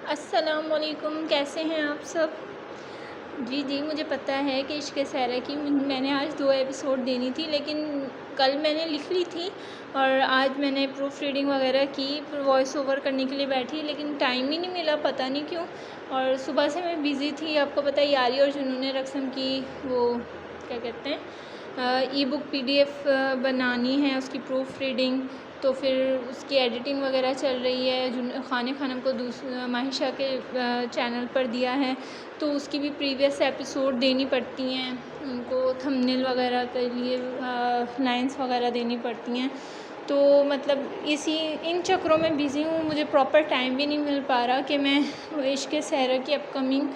السلام علیکم، کیسے ہیں آپ سب؟ جی مجھے پتہ ہے کہ عشق سیرہ کی میں نے آج 2 ایپیسوڈ دینی تھی، لیکن کل میں نے لکھ لی تھی اور آج میں نے پروف ریڈنگ وغیرہ کی، وائس اوور کرنے کے لیے بیٹھی، لیکن ٹائم ہی نہیں ملا، پتہ نہیں کیوں۔ اور صبح سے میں بیزی تھی، آپ کو پتہ ہے یاری اور جنون رقصم کی وہ کیا کہتے ہیں ای بک PDF بنانی ہے، اس کی پروف ریڈنگ، تو پھر اس کی ایڈیٹنگ وغیرہ چل رہی ہے۔ خانم کو ماہشہ کے چینل پر دیا ہے، تو اس کی بھی پریویس ایپیسوڈ دینی پڑتی ہیں ان کو، تھمبنیل وغیرہ کے لیے لائنس وغیرہ دینی پڑتی ہیں، تو مطلب ان چکروں میں بزی ہوں، مجھے پراپر ٹائم بھی نہیں مل پا رہا کہ میں عشق سیرہ کی اپ کمنگ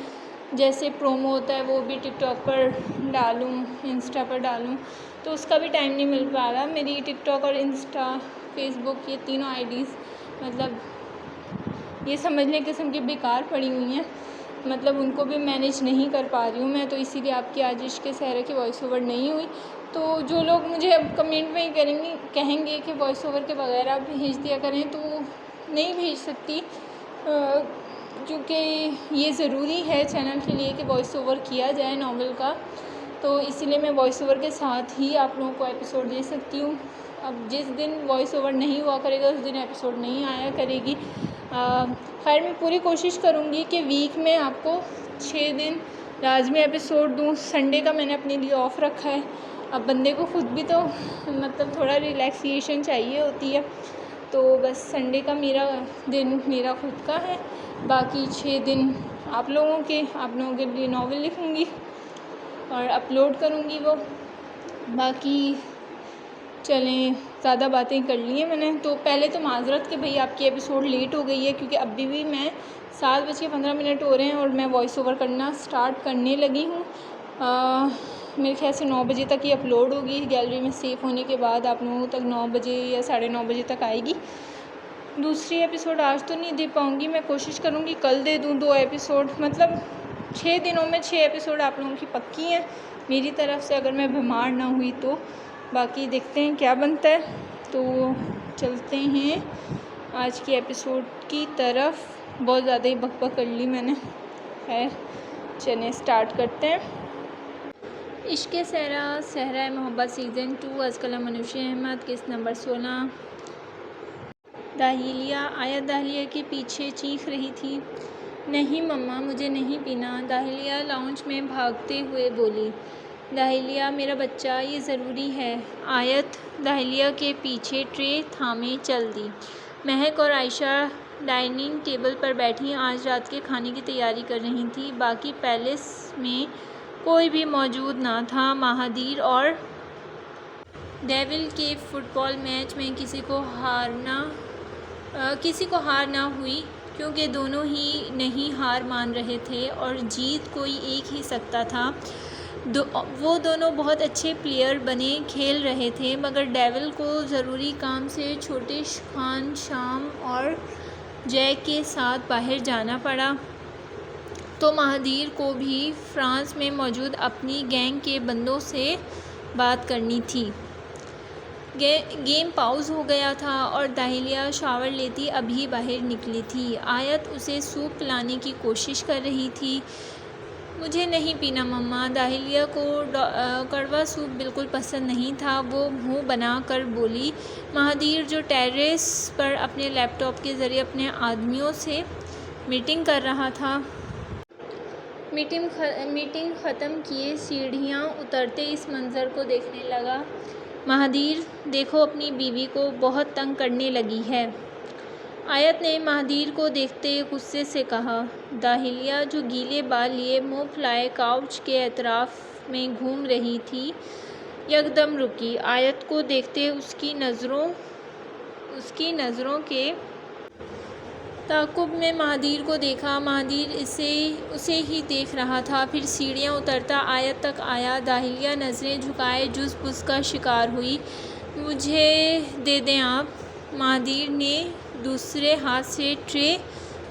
جیسے پرومو ہوتا ہے وہ بھی ٹک ٹاک پر ڈالوں، انسٹا پر ڈالوں، تو اس کا بھی ٹائم نہیں مل پا رہا۔ میری ٹک ٹاک اور انسٹا، فیس بک، یہ تینوں IDs مطلب یہ سمجھنے قسم کی بیکار پڑی ہوئی ہیں، مطلب ان کو بھی مینیج نہیں کر پا رہی ہوں میں، تو اسی لیے آپ کی آج عشق سیرہ کی وائس اوور نہیں ہوئی۔ تو جو لوگ مجھے اب کمنٹ میں کہیں گے کہ وائس اوور کے بغیر آپ بھیج دیا کریں، تو نہیں بھیج سکتی، کیونکہ یہ ضروری ہے چینل کے لیے کہ وائس اوور کیا جائے ناول کا، تو اسی لیے میں وائس اوور کے ساتھ ہی آپ لوگوں کو ایپیسوڈ دے سکتی ہوں۔ اب جس دن وائس اوور نہیں ہوا کرے گا اس دن ایپیسوڈ نہیں آیا کرے گی۔ خیر میں پوری کوشش کروں گی کہ ویک میں آپ کو 6 دن لازمی ایپیسوڈ دوں۔ سنڈے کا میں نے اپنے لیے آف رکھا ہے، اب بندے کو خود بھی تو مطلب تھوڑا ریلیکسیشن چاہیے ہوتی ہے، تو بس سنڈے کا دن میرا خود کا ہے، باقی 6 دن آپ لوگوں کے لیے ناول لکھوں گی اور اپلوڈ کروں گی وہ۔ باقی چلیں، زیادہ باتیں کر لی ہیں میں نے، تو پہلے تو معذرت کہ بھئی آپ کی ایپیسوڈ لیٹ ہو گئی ہے، کیونکہ ابھی بھی میں 7:15 ہو رہے ہیں اور میں وائس اوور کرنا سٹارٹ کرنے لگی ہوں۔ میرے خیال سے 9 بجے تک یہ اپلوڈ ہوگی، گیلری میں سیو ہونے کے بعد آپ لوگوں تک 9 بجے یا 9:30 بجے تک آئے گی۔ دوسری ایپیسوڈ آج تو نہیں دے پاؤں گی، میں کوشش کروں گی کل دے دوں 2 ایپیسوڈ، مطلب 6 دنوں میں 6 ایپیسوڈ آپ لوگوں کی پکی ہیں میری طرف سے، اگر میں بیمار نہ ہوئی تو۔ باقی دیکھتے ہیں کیا بنتا ہے، تو چلتے ہیں آج کی ایپیسوڈ کی طرف۔ بہت زیادہ ہی بک بک کر لی میں نے، خیر چلیں سٹارٹ کرتے ہیں۔ عشق سیرہ، صحرائے محبت سیزن 2، از کلام منوشی احمد، قسط نمبر 16۔ داہلیہ آیت داہلیہ کے پیچھے چیخ رہی تھی، نہیں مما مجھے نہیں پینا، داہلیہ لاؤنج میں بھاگتے ہوئے بولی۔ داہلیہ میرا بچہ یہ ضروری ہے۔ آیت داہلیہ کے پیچھے ٹرے تھامے چل دی۔ مہک اور عائشہ ڈائننگ ٹیبل پر بیٹھی آج رات کے کھانے کی تیاری کر رہی تھیں، باقی پیلس میں کوئی بھی موجود نہ تھا۔ مہادیر اور ڈیول کے فٹ بال میچ میں کسی کو ہار نہ ہوئی، کیونکہ دونوں ہی نہیں ہار مان رہے تھے اور جیت کوئی ایک ہی سکتا تھا۔ وہ دونوں بہت اچھے پلیئر بنے کھیل رہے تھے، مگر ڈیول کو ضروری کام سے چھوٹے خان شام اور جیک کے ساتھ باہر جانا پڑا، تو مہادیر کو بھی فرانس میں موجود اپنی گینگ کے بندوں سے بات کرنی تھی۔ گیم پاؤز ہو گیا تھا اور داہلیہ شاور لیتی ابھی باہر نکلی تھی۔ آیت اسے سوپ پلانے کی کوشش کر رہی تھی۔ مجھے نہیں پینا مما۔ داہلیہ کو کڑوا سوپ بالکل پسند نہیں تھا، وہ منہ بنا کر بولی۔ مہادیر جو ٹیریس پر اپنے لیپ ٹاپ کے ذریعے اپنے آدمیوں سے میٹنگ کر رہا تھا، میٹنگ ختم کیے سیڑھیاں اترتے اس منظر کو دیکھنے لگا۔ مہادیر دیکھو اپنی بیوی کو بہت تنگ کرنے لگی ہے، آیت نے مہادیر کو دیکھتے غصے سے کہا۔ داہلیہ جو گیلے بال لیے منہ پھلائے کاؤچ کے اطراف میں گھوم رہی تھی، یکدم رکی۔ آیت کو دیکھتے اس کی نظروں کے تعاقب میں مہادیر کو دیکھا۔ مہادیر اسے ہی دیکھ رہا تھا، پھر سیڑھیاں اترتا آیت تک آیا۔ داہلیہ نظریں جھکائے جز بز کا شکار ہوئی۔ مجھے دے دیں آپ۔ مہادیر نے دوسرے ہاتھ سے ٹرے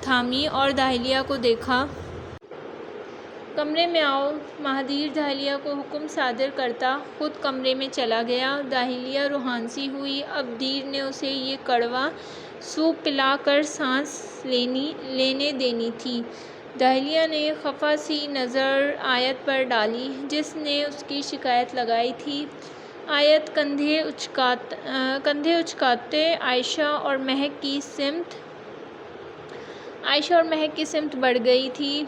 تھامی اور داہلیہ کو دیکھا۔ کمرے میں آؤ۔ مہادیر داہلیہ کو حکم صادر کرتا خود کمرے میں چلا گیا۔ داہلیہ روحان سی ہوئی۔ اب دیر نے اسے یہ کڑوا سوپ پلا کر سانس لینے دینی تھی۔ داہلیہ نے خفا سی نظر آیت پر ڈالی جس نے اس کی شکایت لگائی تھی۔ آیت کندھے اچکاتے عائشہ اور مہک کی سمت بڑھ گئی تھی۔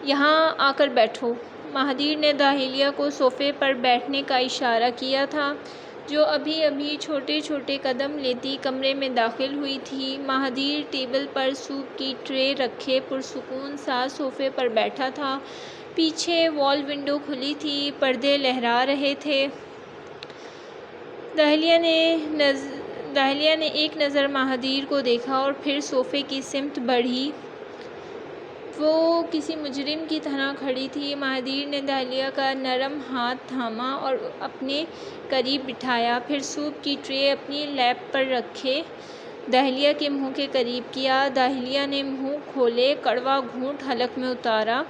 یہاں آ کر بیٹھو۔ مہادیر نے داہلیہ کو صوفے پر بیٹھنے کا اشارہ کیا تھا، جو ابھی ابھی چھوٹے چھوٹے قدم لیتی کمرے میں داخل ہوئی تھی۔ مہادیر ٹیبل پر سوپ کی ٹرے رکھے پرسکون سا صوفے پر بیٹھا تھا۔ پیچھے وال ونڈو کھلی تھی، پردے لہرا رہے تھے۔ داہلیہ نے ایک نظر مہادیر کو دیکھا اور پھر صوفے کی سمت بڑھی۔ وہ کسی مجرم کی طرح کھڑی تھی۔ مہادیر نے داہلیہ کا نرم ہاتھ تھاما اور اپنے قریب بٹھایا، پھر سوپ کی ٹرے اپنی لیپ پر رکھے داہلیہ کے منہ کے قریب کیا۔ داہلیہ نے منہ کھولے، کڑوا گھونٹ حلق میں اتارا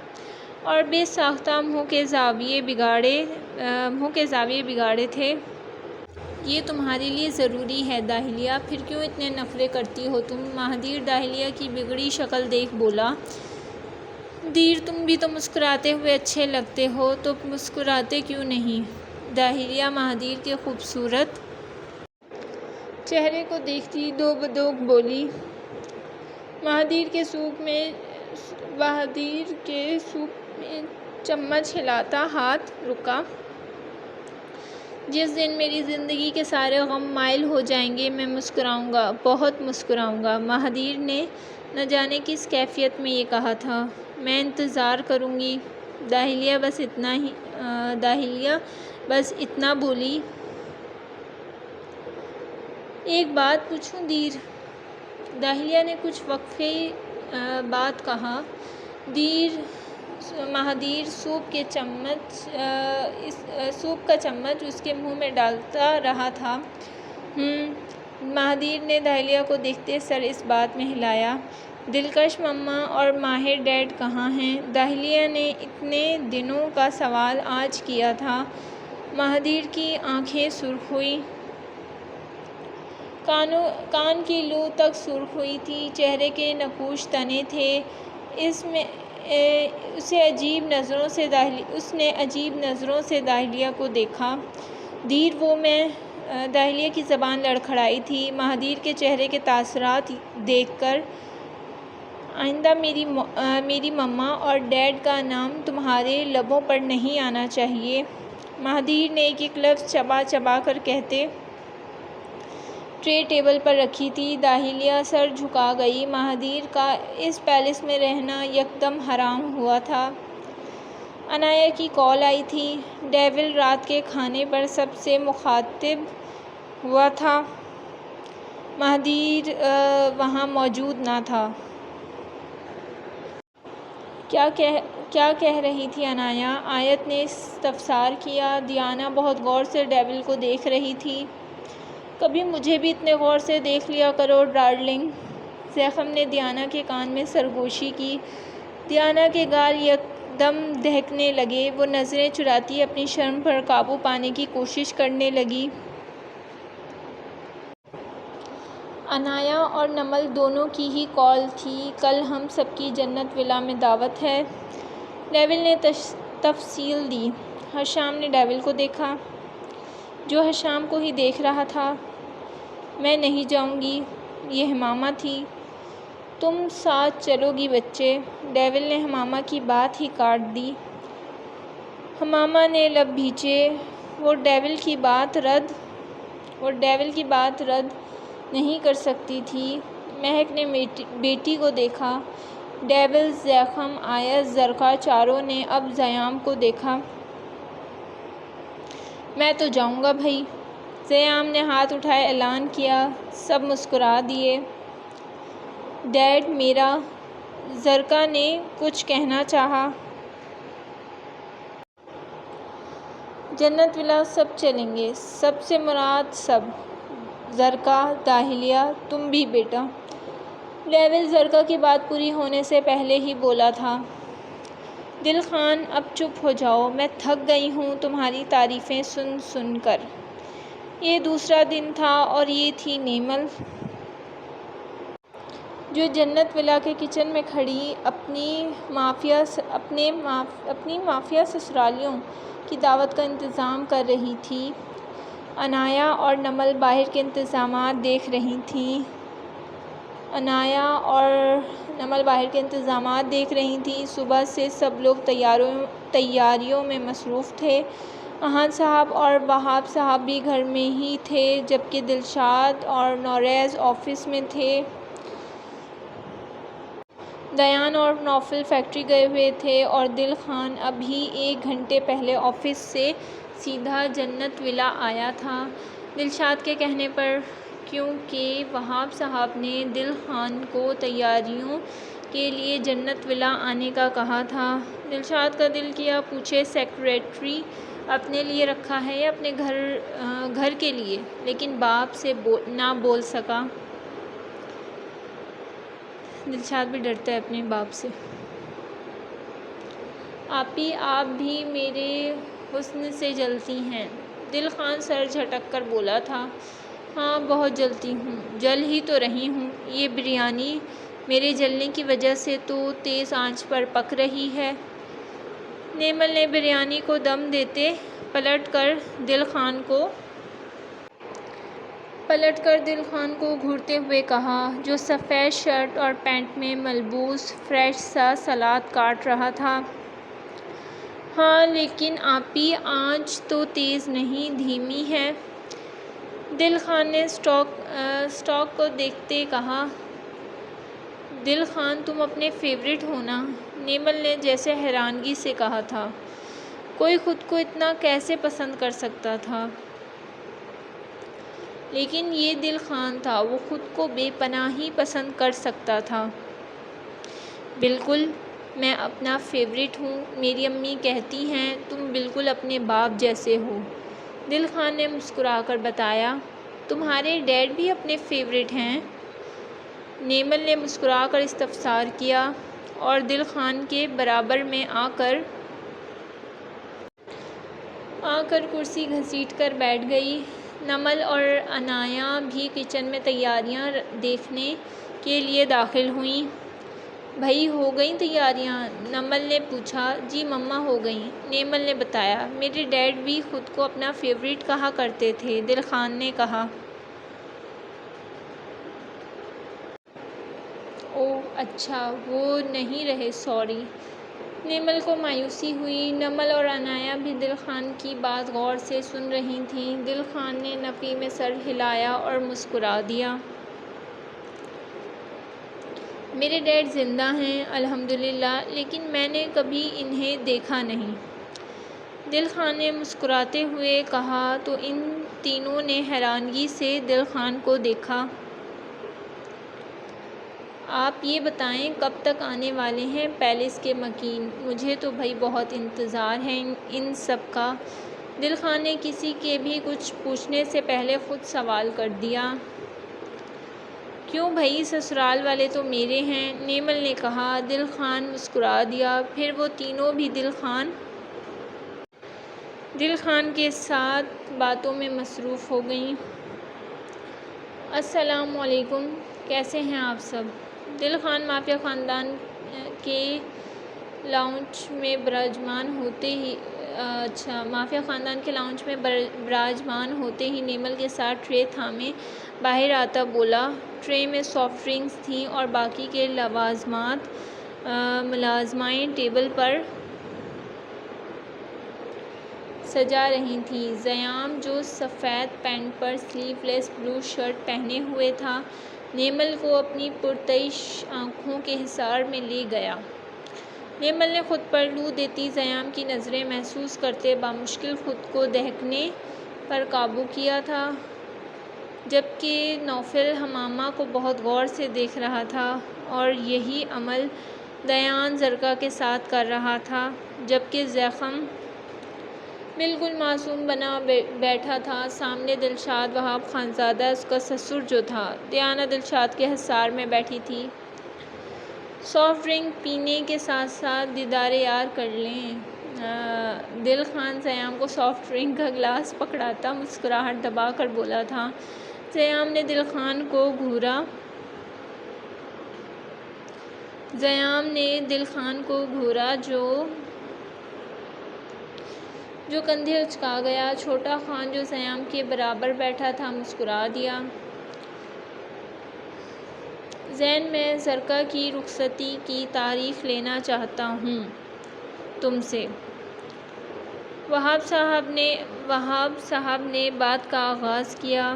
اور بے ساختہ منہ کے زاویے بگاڑے تھے۔ یہ تمہارے لیے ضروری ہے داہلیہ، پھر کیوں اتنے نخرے کرتی ہو تم؟ مہادیر داہلیہ کی بگڑی شکل دیکھ بولا۔ دیر تم بھی تو مسکراتے ہوئے اچھے لگتے ہو، تو مسکراتے کیوں نہیں؟ داہلیہ مہادیر کے خوبصورت چہرے کو دیکھتی دو بدوک بولی۔ مہادیر کے سوپ میں چمچ ہلاتا ہاتھ رکا۔ جس دن میری زندگی کے سارے غم مائل ہو جائیں گے میں مسکراؤں گا، بہت مسکراؤں گا۔ مہادیر نے نہ جانے کس کیفیت میں یہ کہا تھا۔ میں انتظار کروں گی۔ داہلیہ بس اتنا بولی۔ ایک بات پوچھوں دیر؟ داہلیہ نے کچھ وقفے بعد کہا۔ مہادیر سوپ کا چمچ اس کے منہ میں ڈالتا رہا تھا۔ مہادیر نے داہلیہ کو دیکھتے سر اس بات میں ہلایا۔ دلکش مما اور ماہر ڈیڈ کہاں ہیں؟ داہلیہ نے اتنے دنوں کا سوال آج کیا تھا۔ مہادیر کی آنکھیں سرخ ہوئیں، کان کی لو تک سرخ ہوئی تھی، چہرے کے نقوش تنے تھے۔ اس نے عجیب نظروں سے داہلیہ کو دیکھا۔ دیر وہ میں؟ داہلیہ کی زبان لڑکھڑائی تھی۔ مہادیر کے چہرے کے تاثرات دیکھ کر آئندہ میری مما اور ڈیڈ کا نام تمہارے لبوں پر نہیں آنا چاہیے۔ مہادیر نے ایک ایک لفظ چبا چبا کر کہتے ٹرے ٹیبل پر رکھی تھی۔ داہلیہ سر جھکا گئی۔ مہادیر کا اس پیلس میں رہنا یکدم حرام ہوا تھا۔ عنایہ کی کال آئی تھی۔ ڈیول رات کے کھانے پر سب سے مخاطب ہوا تھا۔ مہادیر وہاں موجود نہ تھا۔ کیا کہہ رہی تھی عنایہ؟ آیت نے استفسار کیا۔ دیانا بہت غور سے ڈیول کو دیکھ رہی تھی۔ کبھی مجھے بھی اتنے غور سے دیکھ لیا کرو ڈارلنگ۔ زیخم نے دیانا کے کان میں سرگوشی کی۔ دیانا کے گال یکدم دہکنے لگے۔ وہ نظریں چراتی اپنی شرم پر قابو پانے کی کوشش کرنے لگی۔ عنایہ اور نمل دونوں کی ہی کال تھی۔ کل ہم سب کی جنت ولا میں دعوت ہے، ڈیول نے تفصیل دی۔ حشام نے ڈیول کو دیکھا، جو حشام کو ہی دیکھ رہا تھا۔ میں نہیں جاؤں گی، یہ حمامہ تھی۔ تم ساتھ چلو گی بچے؟ ڈیول نے حمامہ کی بات ہی کاٹ دی۔ حمامہ نے لب بھینچے۔ وہ ڈیول کی بات رد نہیں کر سکتی تھی۔ مہک نے بیٹی کو دیکھا۔ ڈیول، زیخم، آیت، زرقا چاروں نے اب زیام کو دیکھا۔ میں تو جاؤں گا بھئی۔ زیام نے ہاتھ اٹھائے اعلان کیا۔ سب مسکرا دیے۔ ڈیڈ میرا؟ زرقا نے کچھ کہنا چاہا۔ جنت ولا سب چلیں گے، سب سے مراد سب۔ زرقا، داہلیہ، تم بھی بیٹا۔ ڈیول زرقا کی بات پوری ہونے سے پہلے ہی بولا تھا۔ دل خان اب چپ ہو جاؤ، میں تھک گئی ہوں تمہاری تعریفیں سن سن کر۔ یہ دوسرا دن تھا اور یہ تھی نیمل، جو جنت ولا کے کچن میں کھڑی اپنی مافیا سسرالیوں کی دعوت کا انتظام کر رہی تھی۔ عنایا اور نمل باہر کے انتظامات دیکھ رہی تھیں۔ صبح سے سب لوگ تیاریوں میں مصروف تھے۔ احد صاحب اور وہاب صاحب بھی گھر میں ہی تھے، جبکہ دلشاد اور نوریز آفس میں تھے۔ دیان اور نوفل فیکٹری گئے ہوئے تھے اور دل خان ابھی 1 گھنٹے پہلے آفس سے سیدھا جنت ولا آیا تھا، دلشاد کے کہنے پر، کیونکہ وہاب صاحب نے دل خان کو تیاریوں کے لیے جنت ولا آنے کا کہا تھا۔ دلشاد کا دل کیا پوچھے سیکریٹری اپنے لیے رکھا ہے یا اپنے گھر کے لیے، لیکن باپ سے نہ بول سکا۔ دلشاد بھی ڈرتا ہے اپنے باپ سے۔ آپی آپ بھی میرے حسن سے جلتی ہیں، دل خان سر جھٹک کر بولا تھا۔ ہاں بہت جلتی ہوں، جل ہی تو رہی ہوں، یہ بریانی میرے جلنے کی وجہ سے تو تیز آنچ پر پک رہی ہے۔ نیمل نے بریانی کو دم دیتے پلٹ کر دل خان کو گھورتے ہوئے کہا، جو سفید شرٹ اور پینٹ میں ملبوس فریش سا سلاد کاٹ رہا تھا۔ ہاں لیکن آپی آنچ تو تیز نہیں، دھیمی ہے۔ دل خان نے اسٹوو کو دیکھتے کہا۔ دل خان تم اپنے فیورٹ ہو نا، نیمل نے جیسے حیرانگی سے کہا تھا۔ کوئی خود کو اتنا کیسے پسند کر سکتا تھا؟ لیکن یہ دل خان تھا، وہ خود کو بے پناہ ہی پسند کر سکتا تھا۔ بالکل، میں اپنا فیورٹ ہوں، میری امی کہتی ہیں تم بالکل اپنے باپ جیسے ہو، دل خان نے مسکرا کر بتایا۔ تمہارے ڈیڈ بھی اپنے فیورٹ ہیں؟ نیمل نے مسکرا کر استفسار کیا اور دل خان کے برابر میں آ کر کرسی گھسیٹ کر بیٹھ گئی۔ نمل اور عنایا بھی کچن میں تیاریاں دیکھنے کے لیے داخل ہوئیں۔ بھئی ہو گئیں تیاریاں؟ نمل نے پوچھا۔ جی مما ہو گئیں، نیمل نے بتایا۔ میرے ڈیڈ بھی خود کو اپنا فیورٹ کہا کرتے تھے، دل خان نے کہا۔ اوہ اچھا، وہ نہیں رہے، سوری۔ نیمل کو مایوسی ہوئی۔ نمل اور عنایا بھی دل خان کی بات غور سے سن رہی تھیں۔ دل خان نے نفی میں سر ہلایا اور مسکرا دیا۔ میرے ڈیڈ زندہ ہیں الحمدللہ، لیکن میں نے کبھی انہیں دیکھا نہیں، دل خان نے مسکراتے ہوئے کہا۔ تو ان تینوں نے حیرانگی سے دل خان کو دیکھا۔ آپ یہ بتائیں کب تک آنے والے ہیں پیلس کے مکین؟ مجھے تو بھئی بہت انتظار ہے ان سب کا، دل خان نے کسی کے بھی کچھ پوچھنے سے پہلے خود سوال کر دیا۔ کیوں بھئی، سسرال والے تو میرے ہیں، نیمل نے کہا۔ دل خان مسکرا دیا۔ پھر وہ تینوں بھی دل خان کے ساتھ باتوں میں مصروف ہو گئیں۔ السلام علیکم، کیسے ہیں آپ سب؟ دل خان مافیا خاندان کے لاؤنج میں براجمان ہوتے ہی نیمل کے ساتھ ٹرے تھامے باہر آتا بولا۔ ٹرے میں سافٹ ڈرنکس تھیں اور باقی کے ملازمائیں ٹیبل پر سجا رہی تھیں۔ زیام جو سفید پینٹ پر سلیو لیس بلو شرٹ پہنے ہوئے تھا، نیمل کو اپنی پرتعیش آنکھوں کے حصار میں لے گیا۔ نیمل نے خود پر لو دیتی زیام کی نظریں محسوس کرتے بامشکل خود کو دہکنے پر قابو کیا تھا، جبکہ نوفل حمامہ کو بہت غور سے دیکھ رہا تھا اور یہی عمل دیان زرکا کے ساتھ کر رہا تھا، جبکہ زیخم بالکل معصوم بنا بیٹھا تھا۔ سامنے دلشاد وہاب خانزادہ، اس کا سسر جو تھا۔ دیانہ دلشاد کے حصار میں بیٹھی تھی۔ سافٹ ڈرنک پینے کے ساتھ ساتھ دیدار یار کر لیں۔ دل خان زیام کو سافٹ ڈرنک کا گلاس پکڑاتا مسکراہٹ دبا کر بولا تھا۔ زیام نے دل خان کو گھورا جو کندھے اچکا گیا۔ چھوٹا خان جو زیام کے برابر بیٹھا تھا مسکرا دیا۔ زین میں زرکا کی رخصتی کی تاریخ لینا چاہتا ہوں تم سے۔ وہاب صاحب نے بات کا آغاز کیا۔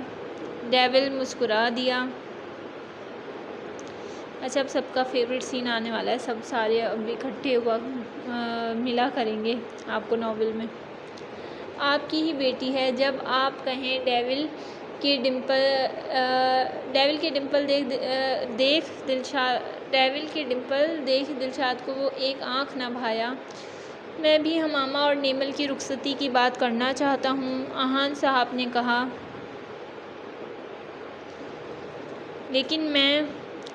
ڈیول مسکرا دیا۔ اچھا اب سب کا فیوریٹ سین آنے والا ہے، سب سارے اب اکٹھے ملا کریں گے آپ کو ناول میں۔ آپ کی ہی بیٹی ہے، جب آپ کہیں ڈیول کے ڈمپل دیکھ دلشاد کو وہ ایک آنکھ نہ بھایا۔ میں بھی حمامہ اور نیمل کی رخصتی کی بات کرنا چاہتا ہوں، احان صاحب نے کہا۔ لیکن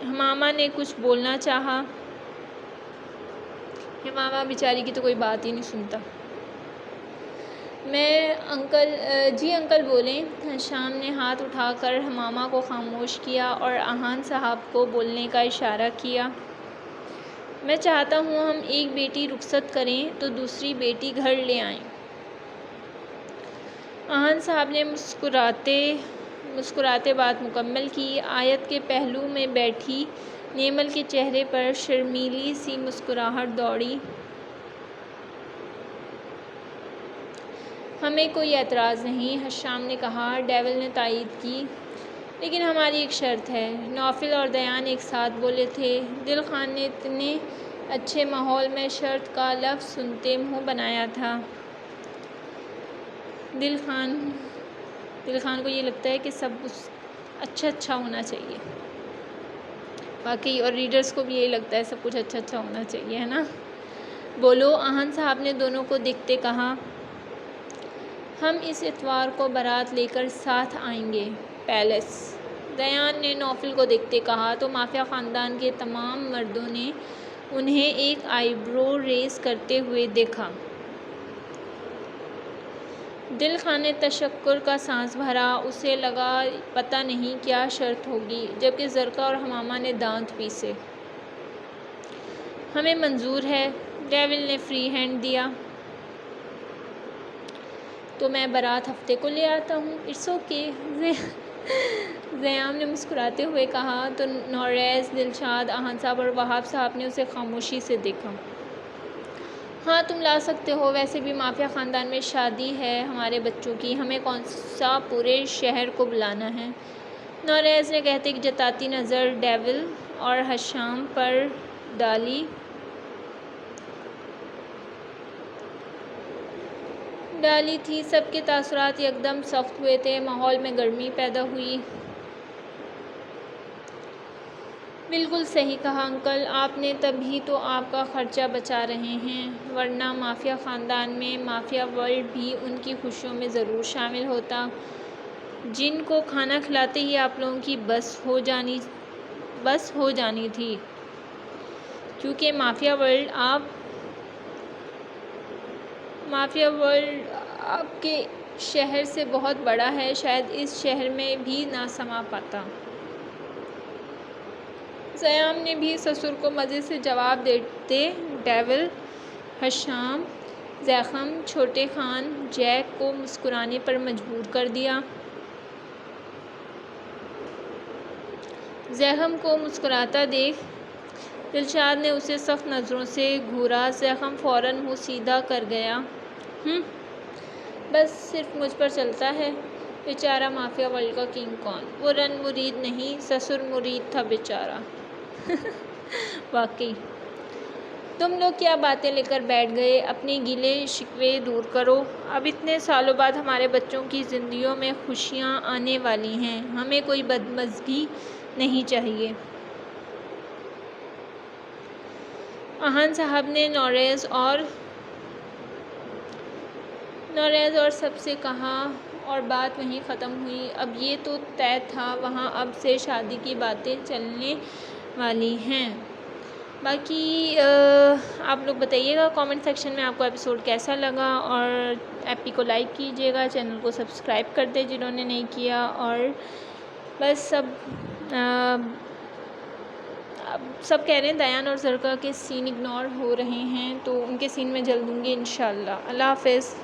حمامہ نے کچھ بولنا چاہا۔ حمامہ بیچاری کی تو کوئی بات ہی نہیں سنتا۔ جی انکل بولیں۔ شام نے ہاتھ اٹھا کر حمامہ کو خاموش کیا اور احان صاحب کو بولنے کا اشارہ کیا۔ میں چاہتا ہوں ہم ایک بیٹی رخصت کریں تو دوسری بیٹی گھر لے آئیں۔ احان صاحب نے مسکراتے بات مکمل کی۔ آیت کے پہلو میں بیٹھی نیمل کے چہرے پر شرمیلی سی مسکراہٹ دوڑی۔ ہمیں کوئی اعتراض نہیں، حشام نے کہا۔ ڈیول نے تائید کی۔ لیکن ہماری ایک شرط ہے۔ نوفل اور دیان ایک ساتھ بولے تھے۔ دل خان نے اتنے اچھے ماحول میں شرط کا لفظ سنتے منہ بنایا تھا۔ دل خان کو یہ لگتا ہے کہ سب کچھ اچھا ہونا چاہیے۔ واقعی، اور ریڈرز کو بھی یہی لگتا ہے سب کچھ اچھا ہونا چاہیے، ہے نا؟ بولو، احان صاحب نے دونوں کو دیکھتے کہا۔ ہم اس اتوار کو بارات لے کر ساتھ آئیں گے، پیلس۔ دیان نے نوفل کو دیکھتے کہا تو مافیا خاندان کے تمام مردوں نے انہیں ایک آئی برو ریز کرتے ہوئے دیکھا۔ دل خان نے تشکر کا سانس بھرا، اسے لگا پتہ نہیں کیا شرط ہوگی، جبکہ زرکا اور حمامہ نے دانت پیسے۔ ہمیں منظور ہے، ڈیول نے فری ہینڈ دیا۔ تو میں بارات ہفتے کو لے آتا ہوں۔ اٹس اوکے، زیام نے مسکراتے ہوئے کہا تو نوریز، دلشاد، احان صاحب اور وہاب صاحب نے اسے خاموشی سے دیکھا۔ ہاں تم لا سکتے ہو، ویسے بھی مافیا خاندان میں شادی ہے ہمارے بچوں کی، ہمیں کون سا پورے شہر کو بلانا ہے؟ نوریز نے کہتے جتاتی نظر ڈیول اور حشام پر ڈالی تھی۔ سب کے تاثرات یکدم سخت ہوئے تھے، ماحول میں گرمی پیدا ہوئی۔ بالکل صحیح کہا انکل، آپ نے تبھی تو آپ کا خرچہ بچا رہے ہیں، ورنہ مافیا خاندان میں مافیا ورلڈ بھی ان کی خوشیوں میں ضرور شامل ہوتا، جن کو کھانا کھلاتے ہی آپ لوگوں کی بس ہو جانی تھی، کیونکہ مافیا ورلڈ آپ کے شہر سے بہت بڑا ہے، شاید اس شہر میں بھی نہ سما پاتا۔ زیام نے بھی سسر کو مزے سے جواب دیتے ڈیول، حشام، زیخم، چھوٹے خان، جیک کو مسکرانے پر مجبور کر دیا۔ زیخم کو مسکراتا دیکھ دلشاد نے اسے سخت نظروں سے گھورا۔ زیخم فوراً منہ سیدھا کر گیا۔ بس صرف مجھ پر چلتا ہے، بیچارہ مافیا ورلڈ کا کنگ کون، وہ رن مرید نہیں، سسر مرید تھا بیچارہ۔ واقعی، تم لوگ کیا باتیں لے کر بیٹھ گئے، اپنے گیلے شکوے دور کرو، اب اتنے سالوں بعد ہمارے بچوں کی زندگیوں میں خوشیاں آنے والی ہیں، ہمیں کوئی بدمزگی نہیں چاہیے۔ احان صاحب نے نوریز اور سب سے کہا اور بات وہیں ختم ہوئی۔ اب یہ تو طے تھا، وہاں اب سے شادی کی باتیں چلنے والی ہیں۔ باقی آپ لوگ بتائیے گا کامنٹ سیکشن میں آپ کو ایپیسوڈ کیسا لگا، اور ایپی کو لائک کیجیے گا، چینل کو سبسکرائب کر دیں جنہوں نے نہیں کیا، اور بس سب کہہ رہے ہیں دیان اور زرکا کے سین اگنور ہو رہے ہیں، تو ان کے سین میں جلد دوں گی انشاءاللہ۔ اللہ حافظ۔